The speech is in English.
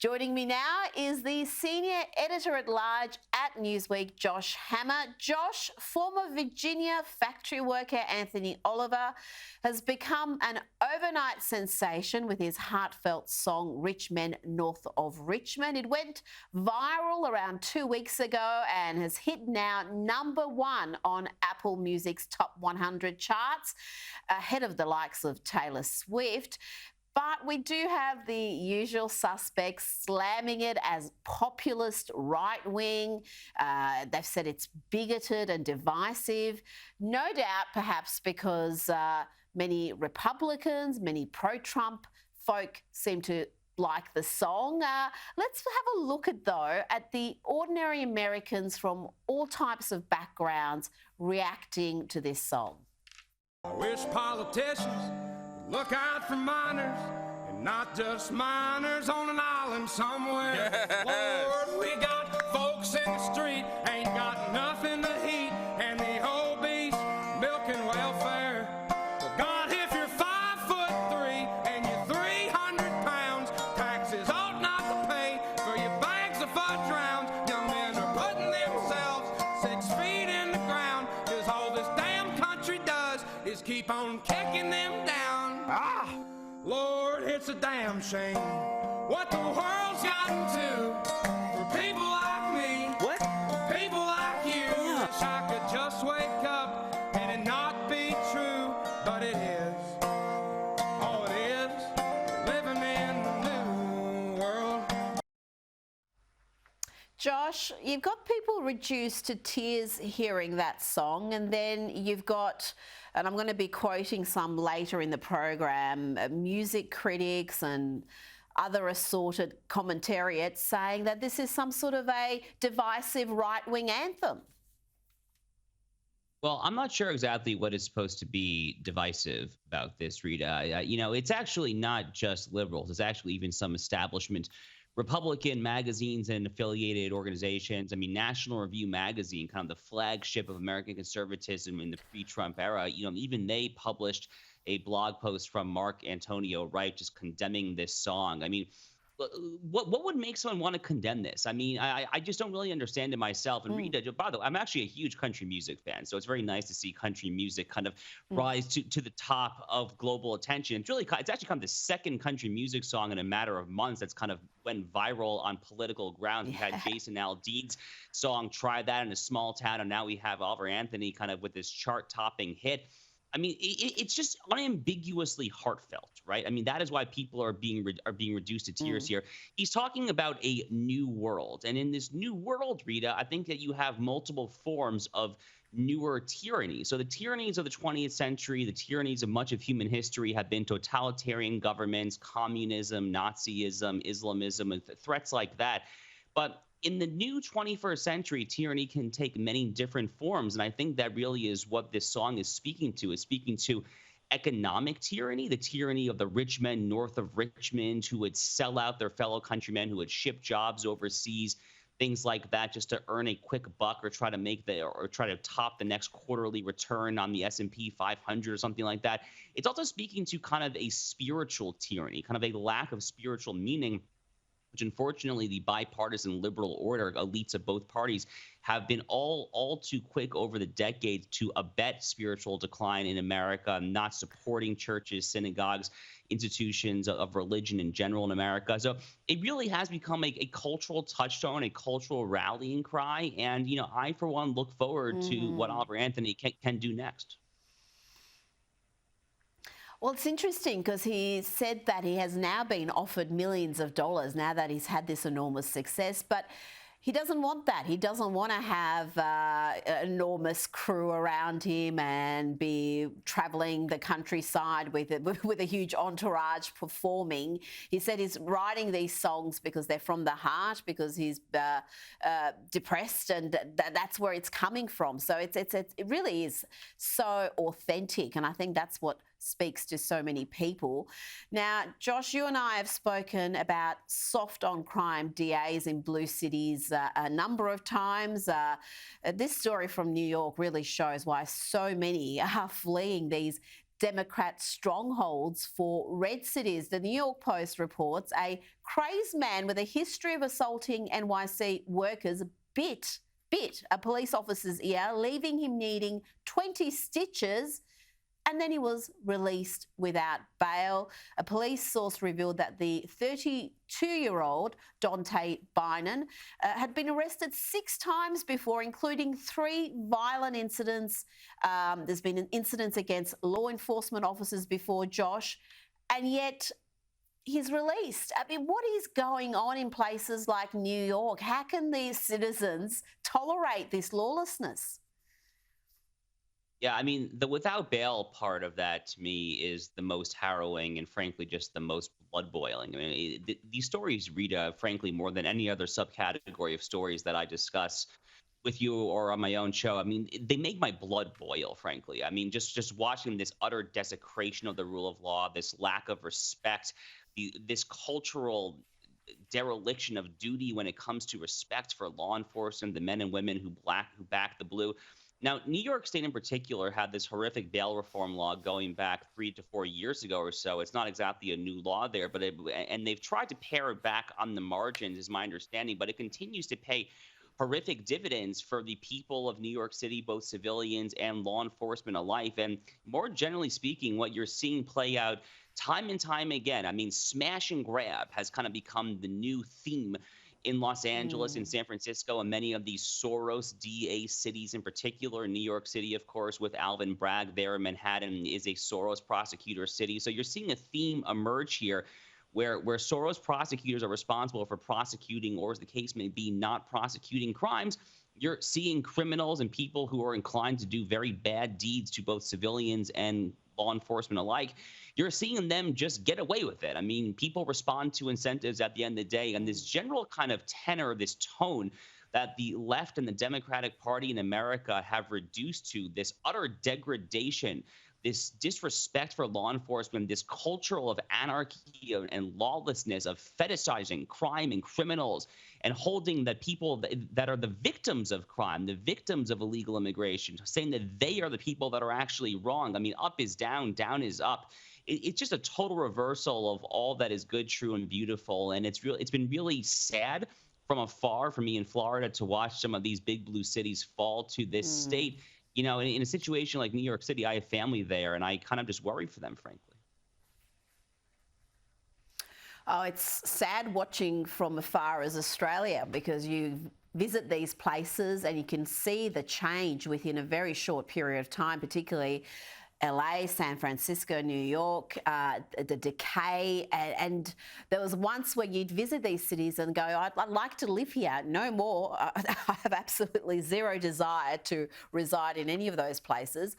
Joining me now is the senior editor-at-large at Newsweek, Josh Hammer. Josh, former Virginia factory worker Anthony Oliver has become an overnight sensation with his heartfelt song Rich Men North of Richmond. It went viral around 2 weeks ago and has hit now #1 on Apple Music's top 100 charts, ahead of the likes of Taylor Swift. But we do have the usual suspects slamming it as populist right-wing. They've said it's bigoted and divisive. No doubt, perhaps because many Republicans, many pro-Trump folk seem to like the song. Let's have a look at the ordinary Americans from all types of backgrounds reacting to this song. I wish politicians look out for minors, and not just minors on an island somewhere. Lord, we got folks in the street, ain't got nothing to eat, and the whole beast milking welfare. Well, God, if you're 5'3" and you're 300 pounds, taxes ought not to pay for your bags of fudge rounds. Young men are putting themselves 6 feet in the ground, 'cause all this damn country does is keep on kicking them down. Lord, it's a damn shame what the world's gotten to for people like me. What? For people like you. Wish I could just wake up and it not be true, but it is. Oh, it is. Living in the new world. Josh, you've got people reduced to tears hearing that song, and then you've got, and I'm going to be quoting some later in the program, music critics and other assorted commentariats saying that this is some sort of a divisive right-wing anthem. Well, I'm not sure exactly what is supposed to be divisive about this, Rita. It's actually not just liberals. It's actually even some establishment Republican magazines and affiliated organizations. I mean, National Review magazine, kind of the flagship of American conservatism in the pre-Trump era, even they published a blog post from Mark Antonio Wright just condemning this song. I mean, what would make someone want to condemn this? I mean, I just don't really understand it myself. And Rita, by the way, I'm actually a huge country music fan, so it's very nice to see country music kind of rise to the top of global attention. It's actually kind of the second country music song in a matter of months that's kind of went viral on political grounds. We had Jason Aldean's song "Try That" in a small town, and now we have Oliver Anthony kind of with this chart-topping hit. I mean, it's just unambiguously heartfelt, right? I mean, that is why people are being reduced to tears here. He's talking about a new world. And in this new world, Rita, I think that you have multiple forms of newer tyranny. So the tyrannies of the 20th century, the tyrannies of much of human history have been totalitarian governments, communism, Nazism, Islamism, and threats like that. But in the new 21st century, tyranny can take many different forms. And I think that really is what this song is speaking to. It's speaking to economic tyranny, the tyranny of the rich men north of Richmond who would sell out their fellow countrymen, who would ship jobs overseas, things like that, just to earn a quick buck or try to top the next quarterly return on the S&P 500 or something like that. It's also speaking to kind of a spiritual tyranny, kind of a lack of spiritual meaning, which unfortunately the bipartisan liberal order elites of both parties have been all too quick over the decades to abet spiritual decline in America, not supporting churches, synagogues, institutions of religion in general in America. So it really has become a cultural touchstone, a cultural rallying cry. And, I, for one, look forward to what Oliver Anthony can do next. Well, it's interesting because he said that he has now been offered millions of dollars now that he's had this enormous success, but he doesn't want that. He doesn't want to have an enormous crew around him and be travelling the countryside with a huge entourage performing. He said he's writing these songs because they're from the heart, because he's depressed, and that's where it's coming from. So it really is so authentic, and I think that's what speaks to so many people. Now, Josh, you and I have spoken about soft on crime DAs in blue cities a number of times. This story from New York really shows why so many are fleeing these Democrat strongholds for red cities. The New York Post reports a crazed man with a history of assaulting NYC workers bit a police officer's ear, leaving him needing 20 stitches, and then he was released without bail. A police source revealed that the 32-year-old Dante Bynon had been arrested 6 times before, including 3 violent incidents. There's been incidents against law enforcement officers before, Josh, and yet he's released. I mean, what is going on in places like New York? How can these citizens tolerate this lawlessness? Yeah, I mean, the without bail part of that to me is the most harrowing and frankly just the most blood boiling. I mean, these stories, Rita, frankly, more than any other subcategory of stories that I discuss with you or on my own show, I mean, they make my blood boil, frankly. I mean, just watching this utter desecration of the rule of law, this lack of respect, this cultural dereliction of duty when it comes to respect for law enforcement, the men and women who back the blue. Now, New York State in particular had this horrific bail reform law going back 3 to 4 years ago or so. It's not exactly a new law there, but and they've tried to pare it back on the margins, is my understanding, but it continues to pay horrific dividends for the people of New York City, both civilians and law enforcement alike. And more generally speaking, what you're seeing play out time and time again, I mean, smash and grab has kind of become the new theme in Los Angeles, in San Francisco, and many of these Soros DA cities in particular. New York City, of course, with Alvin Bragg there in Manhattan, is a Soros prosecutor city. So you're seeing a theme emerge here where Soros prosecutors are responsible for prosecuting, or as the case may be, not prosecuting crimes. You're seeing criminals and people who are inclined to do very bad deeds to both civilians and law enforcement alike. You're seeing them just get away with it. I mean, people respond to incentives at the end of the day, and this general kind of tenor, this tone that the left and the Democratic Party in America have reduced to, this utter degradation, this disrespect for law enforcement, this cultural of anarchy and lawlessness, of fetishizing crime and criminals, and holding the people that are the victims of crime, the victims of illegal immigration, saying that they are the people that are actually wrong. I mean, up is down, down is up. It's just a total reversal of all that is good, true, and beautiful. And it's been really sad from afar for me in Florida to watch some of these big blue cities fall to this state. You know, in a situation like New York City, I have family there, and I kind of just worry for them, frankly. Oh, it's sad watching from afar as Australia, because you visit these places and you can see the change within a very short period of time, particularly LA, San Francisco, New York, the decay. And there was once where you'd visit these cities and go, I'd like to live here. No more. I have absolutely zero desire to reside in any of those places.